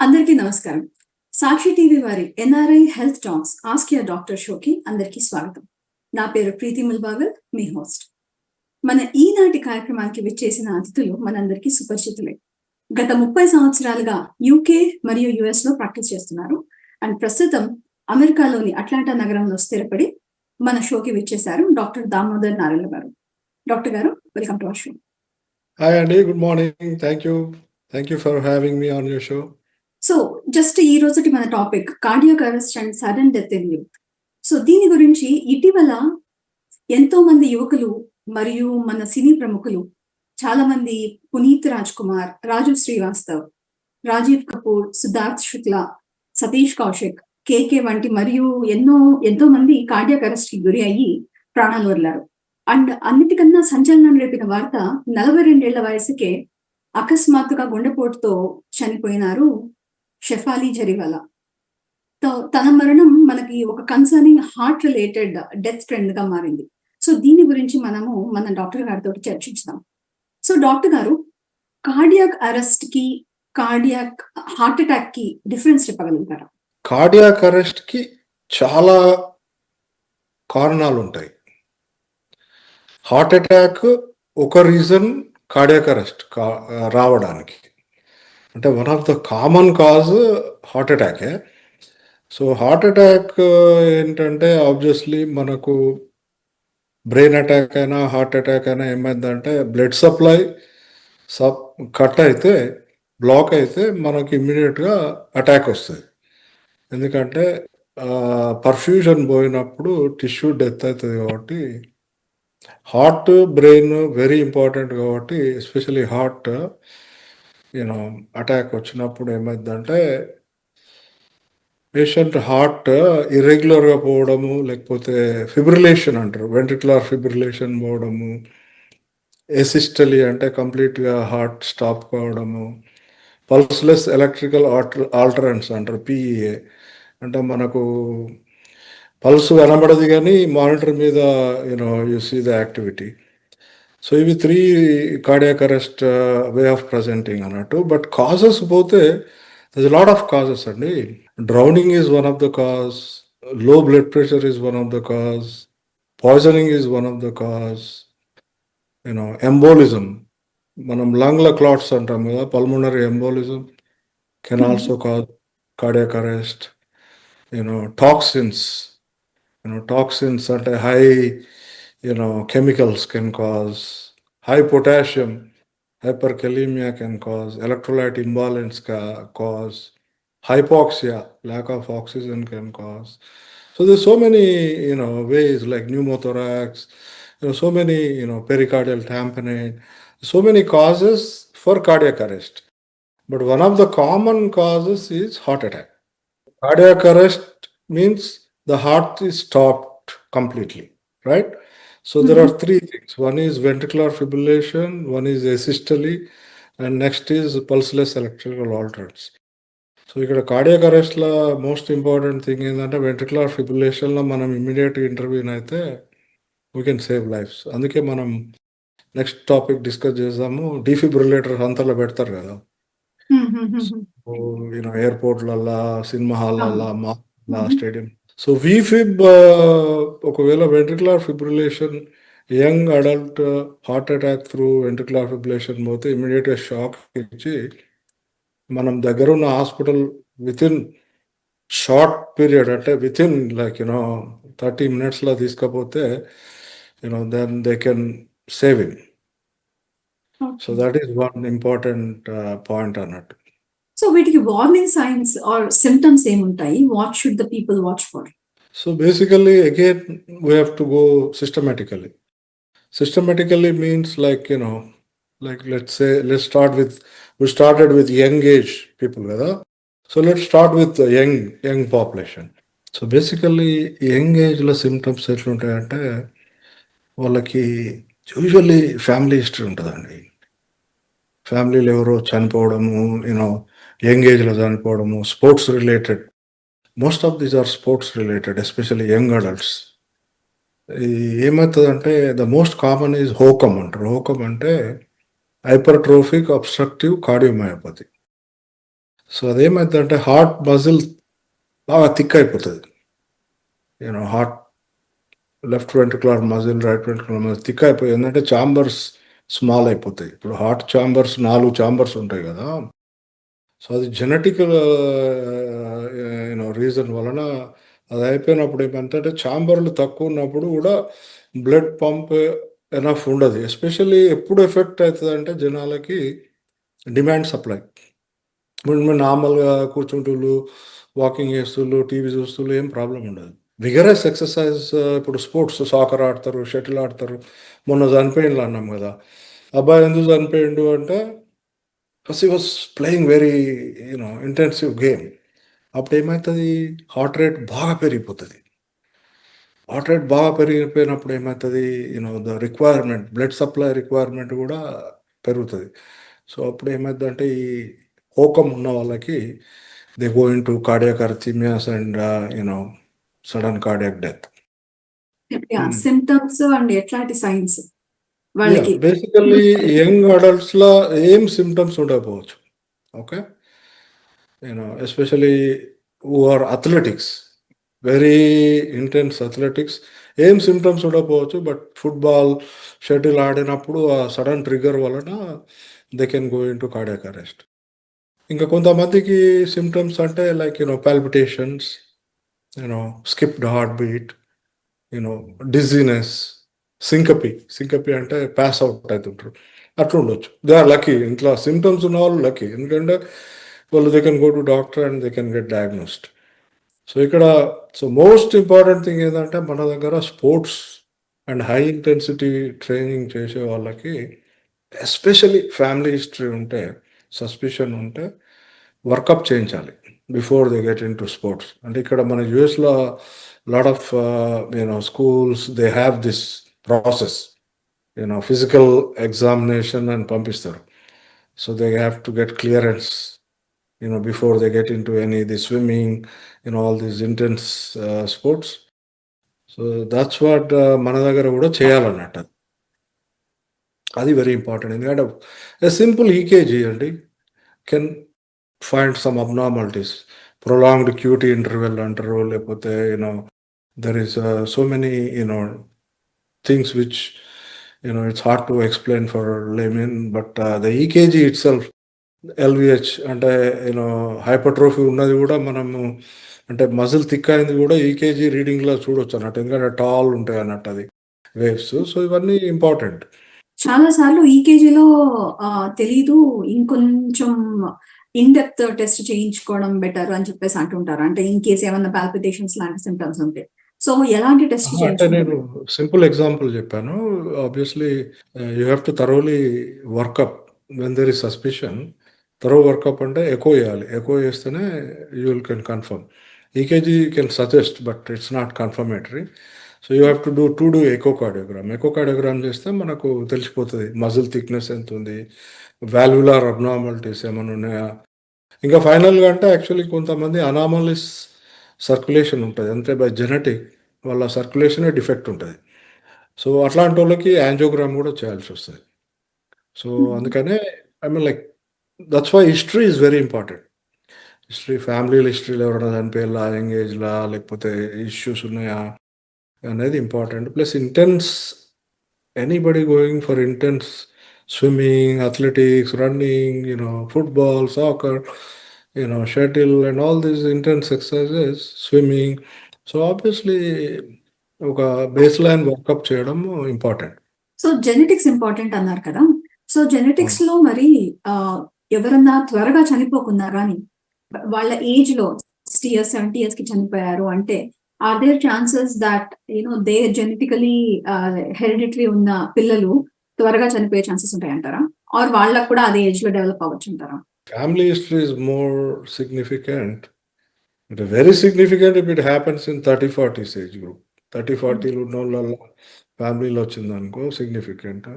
అందరికీ నమస్కారం. సాక్షి టీవీ వారి NRI health talks ask your doctor షోకి అందరికీ స్వాగతం. నా పేరు ప్రీతి ముల్బాగల్, మీ హోస్ట్. మన ఈనాటి కార్యక్రమానికి విచ్చేసిన అతిథులు మనందరికీ సుపరిచితులే. గత 30 సంవత్సరాలుగా యూకే మరియు US లో ప్రాక్టీస్ చేస్తున్నారు. అండ్ ప్రస్తుతం అమెరికాలోని అట్లాంటా నగరంలో స్థిరపడి మన షోకి విచ్చేశారు డాక్టర్ దామోదర్ నారెల్ల గారు. డాక్టర్ గారు, welcome to our show. Hi Andy, good morning. Thank you for having me on your show. So just ఈ రోజుటి మన topic cardiac arrest and sudden death in youth. So దీని గురించి ఇటీవల ఎంతో మంది యువకులు మరియు మన సినీ ప్రముఖులు చాలా మంది పునీత్ రాజ్ కుమార్, రాజు శ్రీవాస్తవ్, రాజీవ్ కపూర్, సిద్ధార్థ్ శుక్లా, సతీష్ కౌశిక్, కేకే వంటి మరియు ఎంతో మంది కార్డియాక్ అరెస్ట్ కి గురి అయ్యి ప్రాణాలు వదిలారు. అండ్ అన్నిటికన్నా సంచలనం రేపిన వార్త 42 ఏళ్ల వయసుకే అకస్మాత్తుగా గుండెపోటుతో చనిపోయినారు షెఫాలి జరీవాలా. తన మరణం మనకి ఒక concerning heart related death trend గా మారింది. సో దీని గురించి మనము మన డాక్టర్ గారితో చర్చించుదాం. సో డాక్టర్ గారు, కార్డియాక్ అరెస్ట్ కి కార్డియాక్ హార్ట్ అటాక్ కి డిఫరెన్స్ చెప్పగలుగుతారా? కార్డియాక్ అరెస్ట్ కి చాలా కారణాలు ఉంటాయి. హార్ట్ అటాక్ ఒక రీజన్ కార్డియాక్ అరెస్ట్ రావడానికి, అంటే one of the common cause heart అటాకే. సో హార్ట్ అటాక్ ఏంటంటే ఆబ్వియస్లీ మనకు బ్రెయిన్ అటాక్ అయినా హార్ట్ అటాక్ అయినా ఏమైందంటే బ్లడ్ సప్లై కట్ అయితే, బ్లాక్ అయితే మనకి ఇమ్మీడియట్గా అటాక్ వస్తుంది. ఎందుకంటే పర్ఫ్యూజన్ పోయినప్పుడు టిష్యూ డెత్ అవుతుంది. కాబట్టి హార్ట్ బ్రెయిన్ వెరీ ఇంపార్టెంట్. కాబట్టి ఎస్పెషలీ హార్ట్ అటాక్ వచ్చినప్పుడు ఏమైందంటే పేషెంట్ హార్ట్ ఇర్రెగ్యులర్గా పోవడము, లేకపోతే ఫిబ్రిలేషన్ అంటారు, వెంట్రికులర్ ఫిబ్రిలేషన్ పోవడము, ఎసిస్టలీ అంటే కంప్లీట్గా హార్ట్ స్టాప్ కావడము, పల్స్లెస్ ఎలక్ట్రికల్ ఆల్టరెన్స్ అంటారు, PEA. అంటే మనకు పల్స్ కనబడదు కానీ మానిటర్ మీద you see the activity. So ఇవి 3 cardiac arrest way of presenting అన్నట్టు. బట్ కాజెస్ పోతే there's a lot of causes అండి. Drowning is one of the cause, low blood pressure is one of the cause, poisoning is one of the cause, embolism, మనం లంగ్ల clots అంటాం కదా, pulmonary embolism can also cause cardiac arrest. Toxins అంటే high chemicals can cause, high potassium, hyperkalemia can cause, electrolyte imbalance cause, hypoxia, lack of oxygen can cause. So there's so many ways, like pneumothorax, so many pericardial tamponade, so many causes for cardiac arrest. But one of the common causes is heart attack. Cardiac arrest means the heart is stopped completely, right? So there are 3 things. One is ventricular fibrillation, one is asystole, and next is pulseless electrical alterance. So ఇక్కడ cardiac అరెస్ట్లో most important thing ఏంటంటే ventricular ఫిబ్రిలేషన్లో మనం ఇమ్మీడియట్గా intervene అయితే we can save lives. అందుకే మనం next topic discuss చేద్దాము. Defibrillator అంతలో పెడతారు కదా, ఎయిర్పోర్ట్లల్లా, సినిమా హాల్లల్లా, మాల్లా, స్టేడియం. సో వీఫిబ్ ఒకవేళ ventricular fibrillation, young adult heart attack through ventricular fibrillation పోతే ఇమీడియట్గా షాక్ ఇచ్చి మనం దగ్గర ఉన్న హాస్పిటల్ వితిన్ షార్ట్ పీరియడ్, అంటే వితిన్ 30 minutesలో తీసుకపోతే then they can save him. So that is one important point అన్నట్టు. సో వీటికి వార్నింగ్ సైన్స్ ఆర్ సిమ్టమ్స్ ఏముంటాయి? What should the people watch for? So basically, again, we have to go systematically. Systematically means like let's start with, we started with young age people, right? So let's start with the young population. So basically, young age లో symptoms ఎట్లుంటాయంటే వాళ్ళకి usually family history ఉంటుందండి. ఫ్యామిలీలో ఎవరో చనిపోవడము, young ఏజ్లో చనిపోవడము, sports related. Most of these are sports related, especially young adults. ఏమవుతుందంటే the most common is HOCM అంటారు. హోకమ్ అంటే హైపర్ట్రోఫిక్ అబ్స్ట్రక్టివ్ కార్డియోమయోపతి. సో అదేమైందంటే హార్ట్ మజిల్ బాగా థిక్ అయిపోతుంది. Heart left ventricular muscle, right ventricular muscle thick అయిపోయి ఏంటంటే chambers small అయిపోతాయి. ఇప్పుడు హార్ట్ ఛాంబర్స్ 4 ఛాంబర్స్ ఉంటాయి కదా. సో అది జెనెటికల్ రీజన్ వలన అది అయిపోయినప్పుడు ఏమంటే ఛాంబర్లు తక్కువ ఉన్నప్పుడు కూడా బ్లడ్ పంప్ ఎనఫ్ ఉండదు. ఎస్పెషల్లీ ఎప్పుడు ఎఫెక్ట్ అవుతుంది అంటే జనాలకి డిమాండ్ సప్లై. ఇప్పుడు మేము నార్మల్గా కూర్చుంటూ వాకింగ్ చేస్తుళ్ళు, టీవీ చూస్తుళ్ళు ఏం ప్రాబ్లం ఉండదు. విగరస్ ఎక్సర్సైజ్, ఇప్పుడు స్పోర్ట్స్ సాకర్ ఆడతారు, షటిల్ ఆడతారు. మొన్న చనిపోయిండు అన్నాం కదా. అబ్బాయి ఎందుకు చనిపోయిండు అంటే because he was playing very intensive game. అప్పుడు ఏమవుతుంది, హార్ట్ రేట్ బాగా పెరిగిపోతుంది. హార్ట్ రేట్ బాగా పెరిగిపోయినప్పుడు ఏమవుతుంది, the requirement, blood supply requirement కూడా పెరుగుతుంది. సో అప్పుడు ఏమవుతుందంటే ఈ హోకం ఉన్న వాళ్ళకి they go into cardiac arrhythmias and sudden cardiac death. Symptoms and ఎట్లాంటి సైన్స్ వాళ్ళకి? బేసికల్లీ యంగ్ అడల్ట్స్ లో ఏం సిమ్టమ్స్ ఉండకపోవచ్చు. Okay, especially who are athletics, very intense athletics, ఏం సిమ్టమ్స్ ఉండకపోవచ్చు. బట్ ఫుట్బాల్, షటిల్ ఆడినప్పుడు ఆ సడన్ ట్రిగర్ వలన they can go into cardiac arrest. ఇంకా కొంతమందికి సిమ్టమ్స్ అంటే like palpitations, skipped heart beat, dizziness, syncope అంటే పాస్ అవుట్ అవుతుంటారు. అట్లా ఉండొచ్చు. They are lucky. ఇంట్లో సిమ్టమ్స్ ఉన్న వాళ్ళు లక్కీ, ఎందుకంటే వాళ్ళు they can go to doctor and they can get diagnosed. So most important thing ఏంటంటే మన దగ్గర sports and high intensity training చేసే వాళ్ళకి ఎస్పెషల్లీ ఫ్యామిలీ హిస్టరీ ఉంటే, సస్పిషన్ ఉంటే వర్కప్ చేయించాలి before they get into sports. అంటే ఇక్కడ మన యూఎస్లో lot of schools, they have this process, physical examination and పంపిస్తారు. So they have to get clearance, before they get into any the swimming, all these intense sports. So that's what మన దగ్గర కూడా చేయాలన్నట్టు. అది very important. ఎందుకంటే a simple EKG అండి can find some abnormalities. Prolonged QT interval అంటారు, లేకపోతే there is so many things which it's hard to explain for layman, but the EKG itself, LVH అంటే hypertrophy ఉన్నది కూడా మనము, అంటే మజిల్ థిక్ అయింది కూడా ఈకేజీ రీడింగ్లో చూడొచ్చు అన్నట్టు, ఎందుకంటే టాల్ ఉంటాయి అన్నట్టు అది వేవ్స్. సో ఇవన్నీ ఇంపార్టెంట్. చాలా సార్లు ఈకేజీలో తెలీదు, ఇంకొంచెం ఇన్ డెప్త్ టెస్ట్ చేయించుకోవడం బెటర్ అని చెప్పేసి అంటుంటారు. అంటే ఇన్ కేస్ ఏమన్నా పాల్పిటేషన్స్ లాంటి సిమ్టమ్స్ ఉంటే. సో ఎలాంటి టెస్ట్ అంటే నేను చేయించుకుంటారు? సింపుల్ ఎగ్జాంపుల్ చెప్పాను. Obviously you have to thoroughly workup when there is suspicion. Thorough workup అంటే ఎకో చేయాలి. ఎకో చేస్తేనే you will can confirm. EKG can suggest but it's not confirmatory. So you have to do echocardiogram. Echocardiogram చేస్తే మనకు తెలిసిపోతుంది muscle thickness ఎంత ఉంది, వాల్యులార్ abnormalities ఏమైనా ఉన్నాయా. ఇంకా ఫైనల్గా అంటే యాక్చువల్లీ కొంతమంది అనామలిస్ సర్క్యులేషన్ ఉంటుంది, అంటే బై జెనెటిక్ వాళ్ళ సర్క్యులేషనే డిఫెక్ట్ ఉంటుంది. సో అట్లాంటి వాళ్ళకి యాంజియోగ్రామ్ కూడా చేయాల్సి వస్తుంది. సో అందుకనే I mean like that's why history is very important. Family హిస్టరీలో ఎవరైనా చనిపోయేలా, యంగ్ ఏజ్లా, లేకపోతే ఇష్యూస్ ఉన్నాయా అనేది important. Plus intense, anybody going for intense swimming, athletics, running, football, soccer, shuttle and all these intense exercises, swimming. So obviously ఒక base line workup చేయడం important. So genetics important అన్నారు కదా. సో జెనెటిక్స్ లో మరి ఎవరన్నా త్వరగా చనిపోకుండా కానీ వాళ్ళ ఏజ్ లో 60 years 70 years కి చనిపోయారు అంటే, are there chances that they genetically hereditary ఉన్న పిల్లలు త్వరగా చనిపోయే ఛాన్సెస్ ఉంటాయంటారా? ఆర్ వాళ్ళకు కూడా అదే ఏజ్ లో డెవలప్ అవ్వచ్చు అంటారా? Family history is more significant. It very significant if it happens in 30-40s age group. 30-40 ఉన్న వాళ్ళ ఫ్యామిలీలో వచ్చింది అనుకో significant.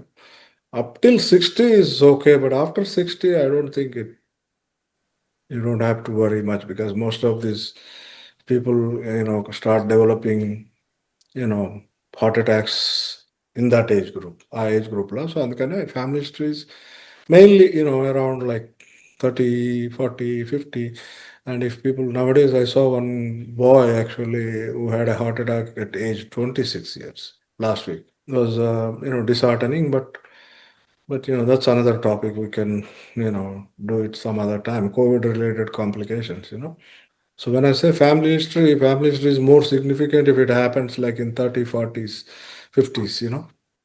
Up till 60 is okay, but after 60 I don't think you don't have to worry much, because most of these people start developing heart attacks in that age group, ఆ age గ్రూప్లో. So అందుకనే family histories mainly around like 30, 40, 50. And if people nowadays, I saw one boy actually who had a heart attack at age 26 years last week. It was, disheartening, but that's another topic. We can, do it some other time. COVID related complications. So when I say family history is more significant if it happens like in 30, 40s, 50s.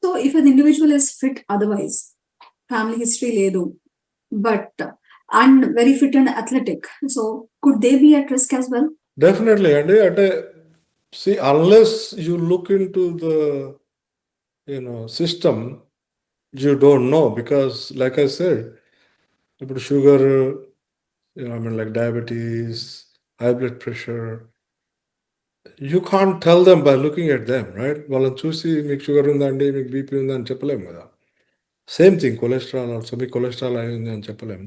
So if an individual is fit otherwise, family history ledu, but and very fit and athletic, so could they be at risk as well? Definitely. And see, unless you look into the, system, you don't know because, like I said, about sugar, like diabetes, high blood pressure, you can't tell them by looking at them, right? వాళ్ళని చూసి మీకు sugar ఉందండి, మీకు BP ఉందని చెప్పలేము కదా. Same thing cholesterol also, మీకు cholesterol అయింది అని చెప్పలేము.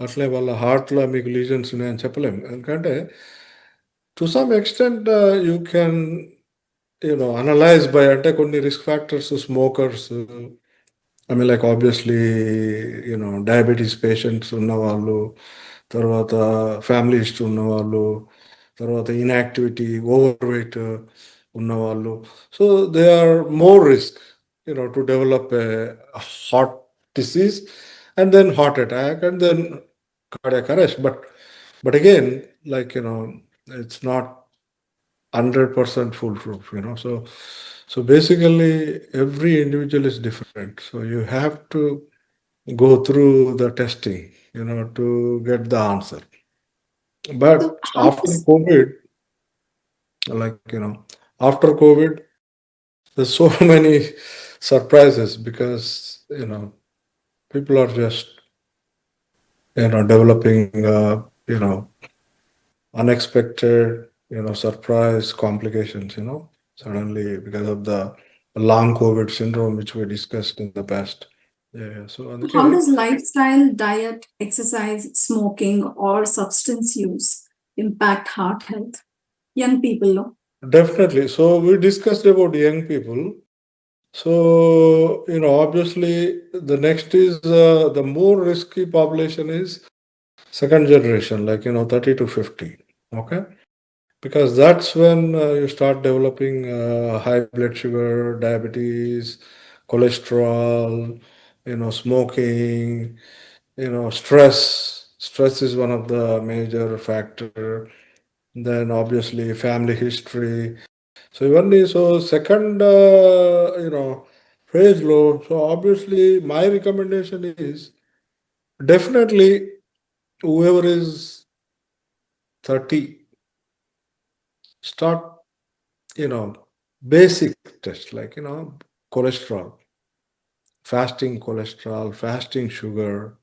అట్లే వాళ్ళ హార్ట్లో మీకు లీజన్స్ ఉన్నాయని చెప్పలేము. ఎందుకంటే to some extent you can analyse by అంటే కొన్ని risk factors smokers, like obviously diabetes patients ఉన్నవాళ్ళు, తర్వాత ఫ్యామిలీ హిస్టరీ ఉన్నవాళ్ళు, తర్వాత ఇన్యాక్టివిటీ, ఓవర్ వెయిట్ ఉన్నవాళ్ళు. So they are more risk to develop a heart disease and then heart attack and then cardiac arrest. But again, like it's not 100% foolproof. So basically every individual is different, so you have to go through the testing to get the answer. But So how after does COVID, like after COVID, there's so many surprises because people are just developing unexpected surprise complications suddenly because of the long COVID syndrome which we discussed in the past. Yeah. So how అందుకే does lifestyle, diet, exercise, smoking, or substance use impact heart health? Young people, no? definitely. So we discussed about young people. So obviously the next is the more risky population is second generation, like 30 to 50. Okay. Because that's when you start developing high blood sugar, diabetes, cholesterol, smoking, stress. Stress is one of the major factor. Then obviously family history. So even so second, phase low. So obviously my recommendation is definitely whoever is 30, start basic tests like cholesterol, fasting sugar,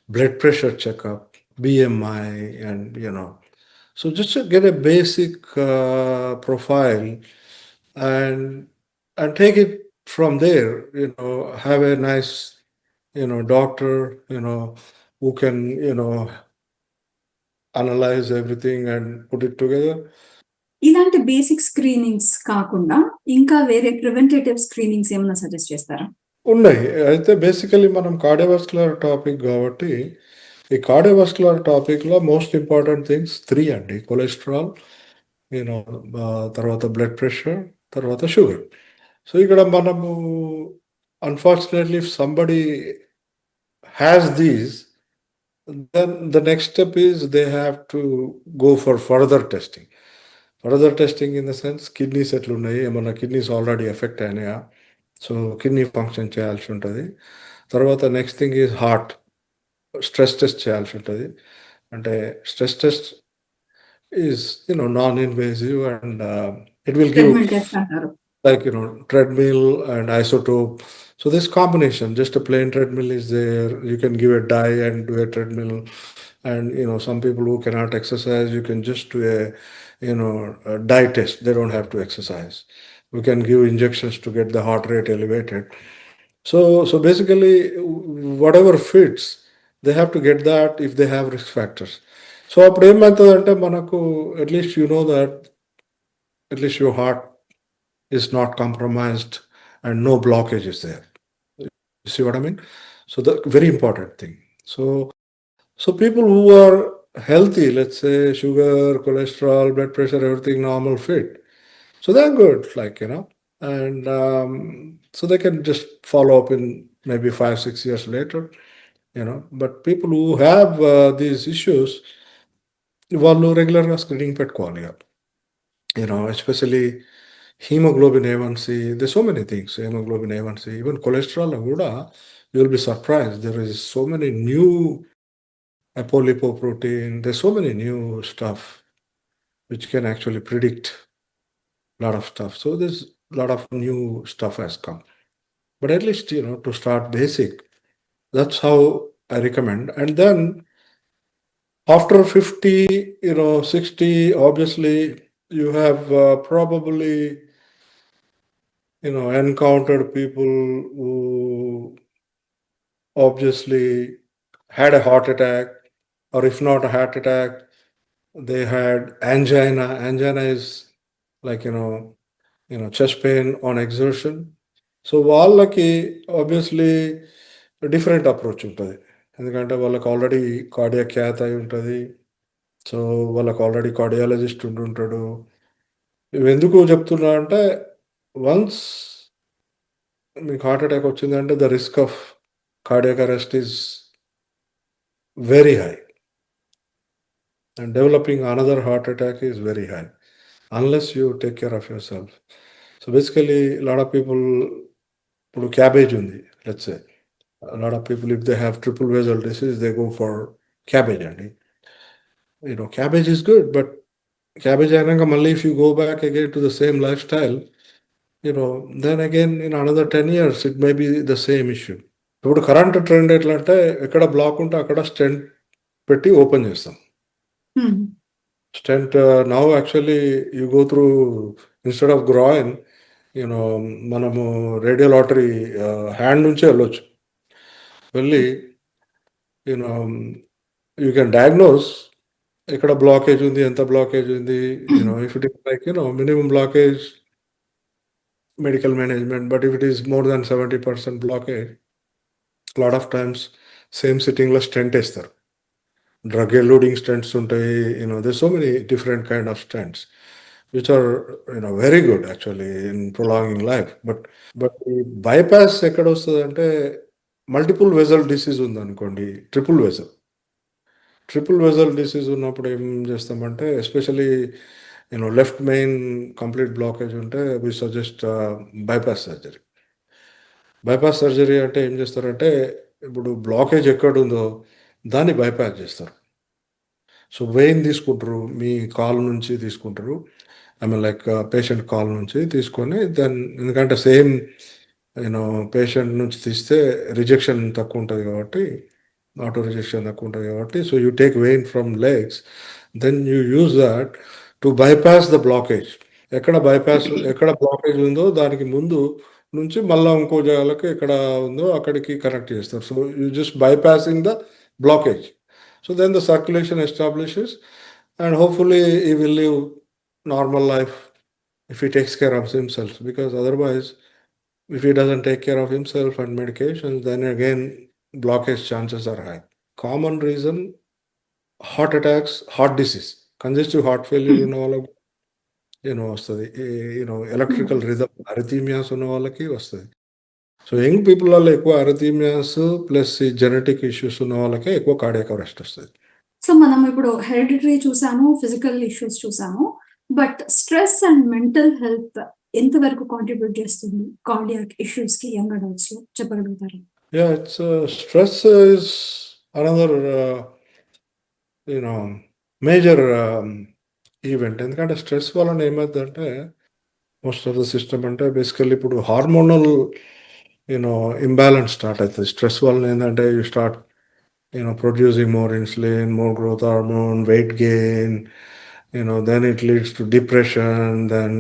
blood pressure checkup, BMI, and so just to get a basic profile and take it from there. Have a nice doctor who can analyze everything and put it together. ఇలాంటి basic screenings కాకుండా ఇంకా వేరే ప్రివెంటేటివ్ screenings ఏమైనా suggest చేస్తారా? ఉన్నాయి. అయితే basically మనం cardiovascular topic కాబట్టి ఈ కార్డియోవాస్కులర్ టాపిక్లో మోస్ట్ ఇంపార్టెంట్ థింగ్స్ 3 అండి. కొలెస్ట్రాల్, యూనో తర్వాత బ్లడ్ ప్రెషర్, తర్వాత షుగర్. సో ఇక్కడ మనము unfortunately if somebody has these, then the next step is they have to go for further testing. Further testing in the sense kidneys ఎట్లున్నాయి, ఏమన్నా kidneys already effect అయినాయా, so kidney function చేయాల్సి ఉంటుంది. తర్వాత next thing is heart stress test చేయాల్సి ఉంటుంది. అంటే stress test is non invasive and it will give treatment test అంటారు. like treadmill and isotope. So this combination, just a plain treadmill is there. You can give a dye and do a treadmill, and some people who cannot exercise, you can just do a dye test. They don't have to exercise. We can give injections to get the heart rate elevated. So basically whatever fits, they have to get that if they have risk factors. So అప్పుడు ఏమవుతుందంటే మనకు at least that at least your heart is not compromised and no blockage is there. You see what I mean? So the very important thing. So So people who are healthy, let's say sugar, cholesterol, blood pressure, everything normal, fit. So they're good, like, and so they can just follow up in maybe 5, 6 years later. But people who have these issues, వాళ్ళు రెగ్యులర్గా screening పెట్టుకోవాలి ఇక. Especially hemoglobin A1C, there's so many things, hemoglobin A1C, even cholesterol కూడా, you'll be surprised. There is so many new apolipoprotein, there's so many new stuff which can actually predict a lot of stuff. So there's a lot of new stuff has come. But at least, to start basic, that's how I recommend. And then after 50, 60, obviously, you have probably, encountered people who obviously had a heart attack, or if not a heart attack, they had angina. Angina is like, chest pain on exertion. So వాళ్ళకి obviously different approach ఉంటుంది. ఎందుకంటే వాళ్ళకి already cardiac cath అయి ఉంటుంది. So వాళ్ళకి already cardiologist ఉంటుంటాడు. ఇవి ఎందుకు చెప్తున్నా అంటే, వన్స్ మీకు హార్ట్ అటాక్ వచ్చిందంటే the risk of cardiac arrest is very high, and developing another heart attack is very high unless you take care of your self. So basically lot of people, ఇప్పుడు cabbage ఉంది, let's say, a lot of people, if they have triple vessel disease, they go for cabbage. And cabbage is good, but cabbage ainanga malli, if you go back again to the same lifestyle, then again in another 10 years it may be the same issue. ఇప్పుడు current trend ఎట్లా అంటే, ఎక్కడ black ఉంటే అక్కడ stent పెట్టి open చేస్తాం. Stent now actually you go through, instead of groin, మనము radial artery hand నుంచే వెళ్ళొచ్చు. వెళ్ళి యూ కెన్ డయాగ్నోస్ ఎక్కడ బ్లాకేజ్ ఉంది, ఎంత బ్లాకేజ్ ఉంది, if it is like minimum blockage, medical management. But if it is more than 70% blockage, lot of times same సిట్టింగ్లో stent వేస్తారు. డ్రగ్ ఎల్యూడింగ్ స్టెంట్స్ ఉంటాయి, there's so many different kind of stents which are very good actually in prolonging life. But ఈ bypass ఎక్కడ వస్తుంది అంటే, multiple vessel disease ఉందనుకోండి, triple vessel disease ఉన్నప్పుడు ఏం చేస్తామంటే, especially left main complete blockage ఉంటే we suggest bypass surgery. Bypass surgery అంటే ఏం చేస్తారంటే, ఇప్పుడు బ్లాకేజ్ ఎక్కడుందో దాన్ని బైపాస్ చేస్తారు. సో వెయిన్ తీసుకుంటారు, మీ కాల్ నుంచి తీసుకుంటారు, I mean like patient call నుంచి తీసుకొని, దెన్ ఎందుకంటే సేమ్ పేషెంట్ నుంచి తీస్తే రిజెక్షన్ తక్కువ ఉంటుంది కాబట్టి, ఆటో రిజెక్షన్ తక్కువ ఉంటుంది కాబట్టి, so you take vein from legs, then you use that to bypass the blockage. ఎక్కడ బ్లాకేజ్ ఉందో దానికి ముందు నుంచి మళ్ళీ ఇంకో జాగాలకు ఎక్కడ ఉందో అక్కడికి కనెక్ట్ చేస్తారు. So you just bypassing the blockage. So then the circulation establishes, and hopefully he will live normal life if he takes care of himself. Because otherwise, if he doesn't take care of himself and medications, then again blockage chances are high. Common reason, heart attacks, heart disease, congestive heart failure ఉన్న వాళ్ళకి వస్తుంది, electrical rhythm అరిథీమియాస్ ఉన్న వాళ్ళకి వస్తుంది. So young people వల్ల ఎక్కువ అరిథీమియాస్ plus ఈ genetic issues ఉన్న వాళ్ళకే ఎక్కువ కార్డియాక్ అరెస్ట్ వస్తుంది. సో మనం ఇప్పుడు హెరిడిటరీ చూసాము, ఫిజికల్ ఇష్యూస్ చూసాము, but stress and mental health ఎంతవరకు కాంట్రిబ్యూట్ చేస్తుంది కార్డియాక్ ఇష్యూస్ కి యంగ్ అడల్ట్స్ లో, చెప్పగలుగుతారు? Yeah, it's stress is another major event. ఎందుకంటే స్ట్రెస్ వలన ఏమవుతుందంటే, మోస్ట్ ఆఫ్ ద సిస్టమ్ అంటే బేసికల్లీ ఇప్పుడు హార్మోనల్ ఇంబ్యాలెన్స్ స్టార్ట్ అవుతుంది. స్ట్రెస్ వలన ఏంటంటే, you start producing more insulin, more growth hormone, weight gain, then it leads to depression, then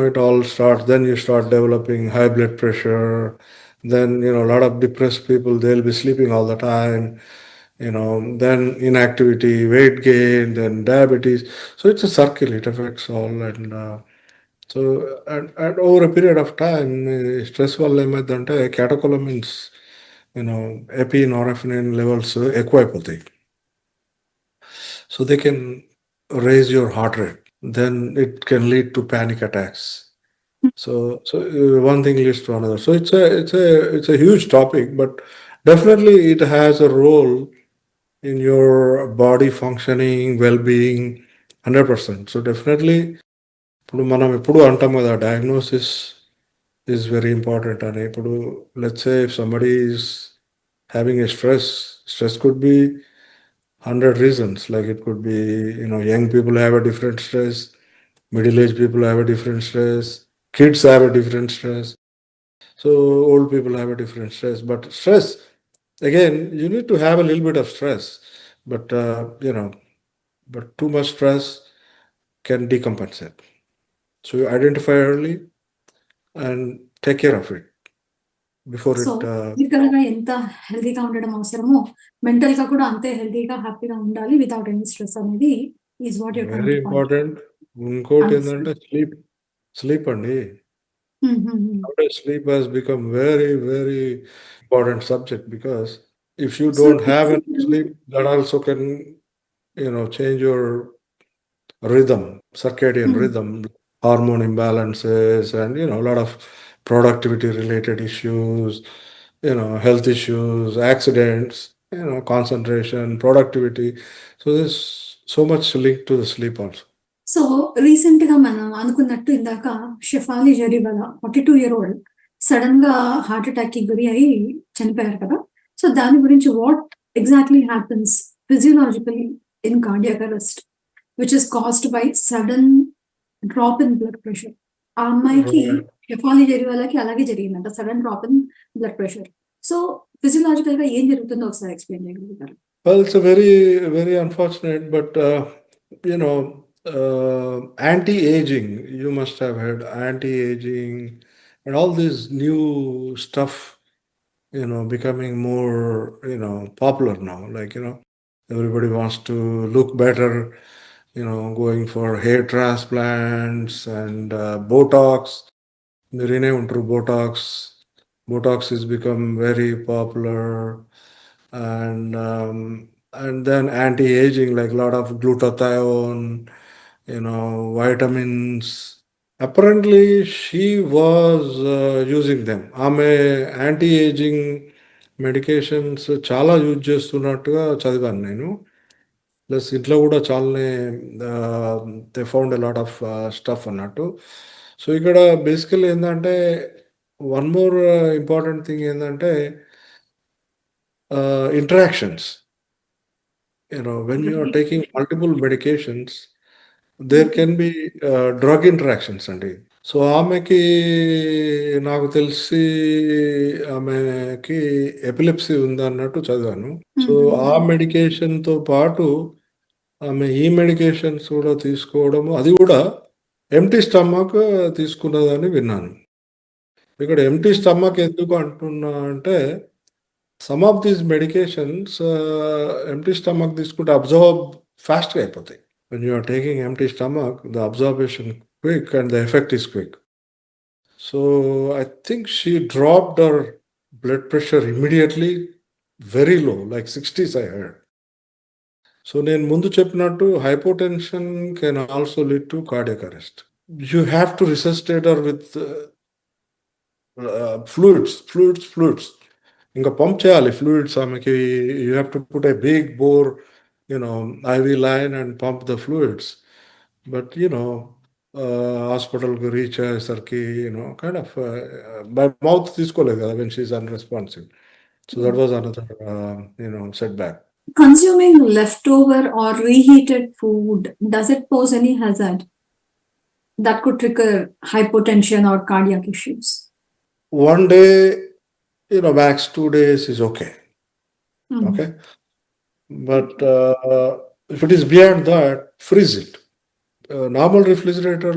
it all starts, then you start developing high blood pressure, then a lot of depressed people, they'll be sleeping all the time, then inactivity, weight gain, then diabetes. So it's a circle, it affects all. And so and over a period of time, stress వల్ల ఏమైందంటే catecholamines epinorepinephrine levels ఎక్కువైపోతాయి. So they can raise your heart rate. Then it can lead to panic attacks. So one thing leads to another. So it's a huge topic, but definitely it has a role in your body functioning, well-being, 100%. So definitely, ఇప్పుడు మనం ఎప్పుడు అంటాం కదా, diagnosis is very important. And ఇప్పుడు let's say if somebody is having a stress could be 100 reasons. Like it could be, young people have a different stress, middle-aged people have a different stress, kids have a different stress. So old people have a different stress. But stress, again, you need to have a little bit of stress. But too much stress can decompensate. So you identify early and take care of it before so it. Physical గా ఎంత హెల్దీగా ఉండడం అవసరమో mental గా కూడా అంతే హెల్దీగా హ్యాపీగా ఉండాలి వితౌట్ ఎనీ స్ట్రెస్ అనేది is what you're trying Very to point. important. ఇంకోటి ఏంటంటే స్లీప్ అండి. Nowadays, sleep has become very, very important subject, because if you so don't have enough sleep, that also can, change your rhythm, circadian rhythm, hormone imbalances, and a lot of productivity related issues, health issues, accidents, concentration, productivity. So there's so much linked to the sleep also. So recent గా మనం అనుకున్నట్టు ఇందాక Shefali Jariwala 42-year-old sudden గా heart attack కి గురి అయి చనిపోయారు కదా. సో దాని గురించి what exactly happens physiologically in cardiac arrest which is caused by sudden drop in blood pressure. ఆ అమ్మాయికి షెఫాలి జరీవాలాకి అలాగే జరిగిందంట, sudden drop in blood pressure. So physiological గా ఏం జరుగుతుందో ఒకసారి ఎక్స్ప్లెయిన్ చేయగలుగుతారు? Well, it's a very, very unfortunate, but anti-aging. You must have heard anti-aging and all this new stuff. Becoming more popular now. Like everybody wants to look better. Going for hair transplants and Botox. Mirine untaru Botox. Botox has become very popular, and then anti-aging, like a lot of glutathione, vitamins. Apparently, she was using them. ఆమె anti-ageing medications చాలా use చేస్తున్నట్టుగా చదివాను నేను. Plus ఇంట్లో కూడా చాలానే they found a lot of stuff అన్నట్టు. So ఇక్కడ బేసికల్లీ ఏంటంటే, వన్ మోర్ ఇంపార్టెంట్ థింగ్ ఏంటంటే interactions. When you are taking multiple medications, there can be drug interactions అండి. సో ఆమెకి, నాకు తెలిసి ఆమెకి ఎపిలెప్సీ ఉందన్నట్టు చదివాను. సో ఆ మెడికేషన్తో పాటు ఆమె ఈ మెడికేషన్స్ కూడా తీసుకోవడము, అది కూడా ఎంప్టీ స్టమక్ తీసుకున్నదని విన్నాను. ఇక్కడ ఎంప్టీ స్టమక్ ఎందుకు అంటున్నా అంటే, some of these medications, empty stomach తీసుకుంటే అబ్జర్వ్ ఫాస్ట్గా అయిపోతాయి. When you are taking empty stomach, the absorption quick and the effect is quick. So I think she dropped her blood pressure immediately, very low, like 60s I heard. So నేను ముందు చెప్పినట్టు hypotension can also lead to cardiac arrest. You have to resuscitate her with fluids. ఇంకా pump చేయాలి fluids ఆమెకి. You have to put a big bore IV line and pump the fluids. But హాస్పిటల్కి reach అయ్యేసరికి kind of by mouth తీసుకోలేదు కదా, when she is unresponsive. So that was another setback. Consuming leftover or reheated food, does it pose any hazard that could trigger hypotension or cardiac issues? One day, max 2 days is okay. Okay. But if it is beyond that, freeze it. Normal refrigerator,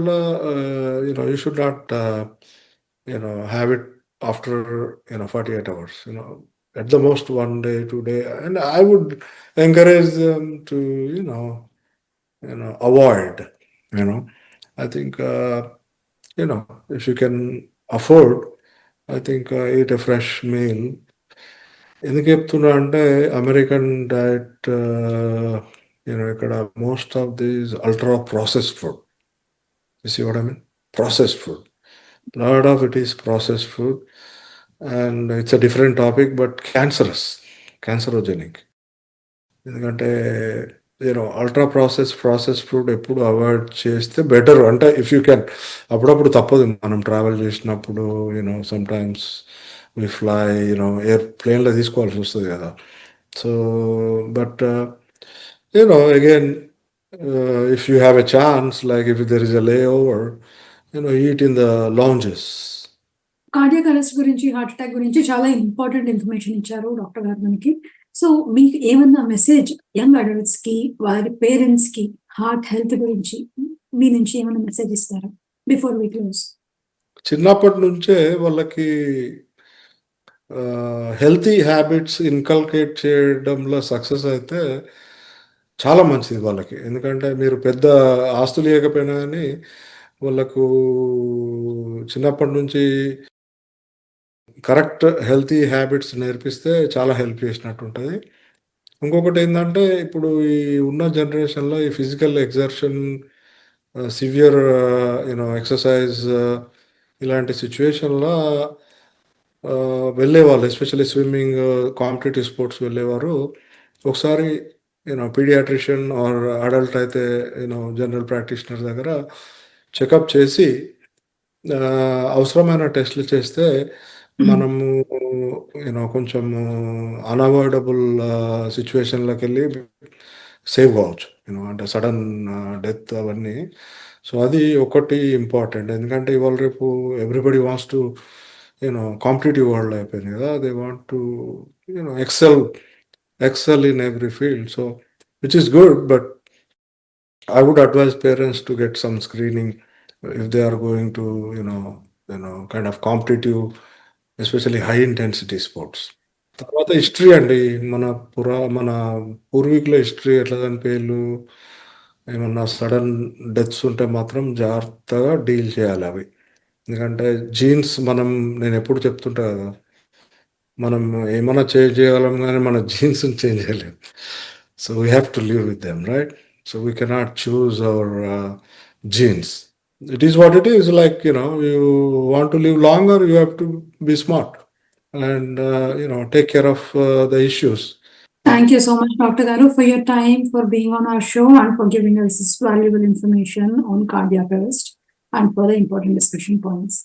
you should not, have it after, 48 hours. At the most 1 day, 2 day. And I would encourage them to, avoid, I think, if you can afford, I think eat a fresh meal. ఎందుకు చెప్తున్నా అంటే American diet ఇక్కడ most of these ultra processed food. You see what I mean? Processed food. Lot of it is processed food, and it's a different topic, but cancerogenic. ఎందుకంటే ultra process food ఎప్పుడు avoid చేస్తే better. అంటే if you can, అప్పుడప్పుడు తప్పదు, మనం travel చేసినప్పుడు some times we fly ప్లేన్లో తీసుకోవాల్సి వస్తుంది కదా. So but again if you have a chance, like if there is a layover, eat in the lounges. Cardiac arrest గురించి, హార్ట్ అటాక్ గురించి చాలా ఇంపార్టెంట్ ఇన్ఫర్మేషన్ ఇచ్చారు డాక్టర్ గారు మనకి. సో మీకు ఏమన్నా మెసేజ్ యంగ్ అడల్ట్స్ కి, వారి పేరెంట్స్ కి హార్ట్ హెల్త్ గురించి మీ నుంచి ఏమైనా మెసేజ్ ఇస్తారా బిఫోర్ వి క్లోజ్? చిన్నప్పటి నుంచే వాళ్ళకి హెల్తీ హ్యాబిట్స్ ఇన్కల్కేట్ చేయడంలో సక్సెస్ అయితే చాలా మంచిది వాళ్ళకి. ఎందుకంటే మీరు పెద్ద ఆస్తులు లేకపోయినా కానీ వాళ్ళకు చిన్నప్పటి నుంచి కరెక్ట్ హెల్తీ హ్యాబిట్స్ నేర్పిస్తే చాలా హెల్ప్ చేసినట్టు ఉంటుంది. ఇంకొకటి ఏంటంటే ఇప్పుడు ఈ ఉన్న జనరేషన్లో ఈ ఫిజికల్ ఎగ్జర్షన్, సివియర్ ఎక్సర్సైజ్, ఇలాంటి సిచ్యువేషన్లో వెళ్ళేవాళ్ళు, ఎస్పెషల్లీ స్విమ్మింగ్, కాంపిటేటివ్ స్పోర్ట్స్ వెళ్ళేవారు. ఒకసారి పీడియాట్రిషియన్ ఆర్ అడల్ట్ అయితే జనరల్ ప్రాక్టీషనర్ దగ్గర చెకప్ చేసి అవసరమైన టెస్ట్లు చేస్తే మనము కొంచెము అన్అవాయిడబుల్ సిచ్యువేషన్లోకి వెళ్ళి సేవ్ కావచ్చు, అంటే సడన్ డెత్ అవన్నీ. సో అది ఒకటి ఇంపార్టెంట్. ఎందుకంటే ఇవాళ రేపు everybody wants to competitive world అయిపోయింది కదా. They want to excel in every field. So which is good, but I would advise parents to get some screening if they are going to, kind of competitive, especially high intensity sports. తర్వాత history అండి, మన పూర్వీకుల history ఎట్లా చనిపోయారు, ఏమన్నా sudden deaths ఉంటే మాత్రం జాగ్రత్తగా డీల్ చేయాలి అవి. ఎందుకంటే జీన్స్, నేను ఎప్పుడు చెప్తుంటా కదా, మనం ఏమైనా చేంజ్ చేయగలం కానీ మన జీన్స్ చేంజ్ చేయలేము. So we have to live with them, right? So we cannot choose our genes. It is what it is. Like, you want to live longer, you have to be smart and, take care of the issues. Thank you so much, Dr. Garu, for your time, for being on our show, and for giving us this valuable information on cardiac arrest and for the important discussion points.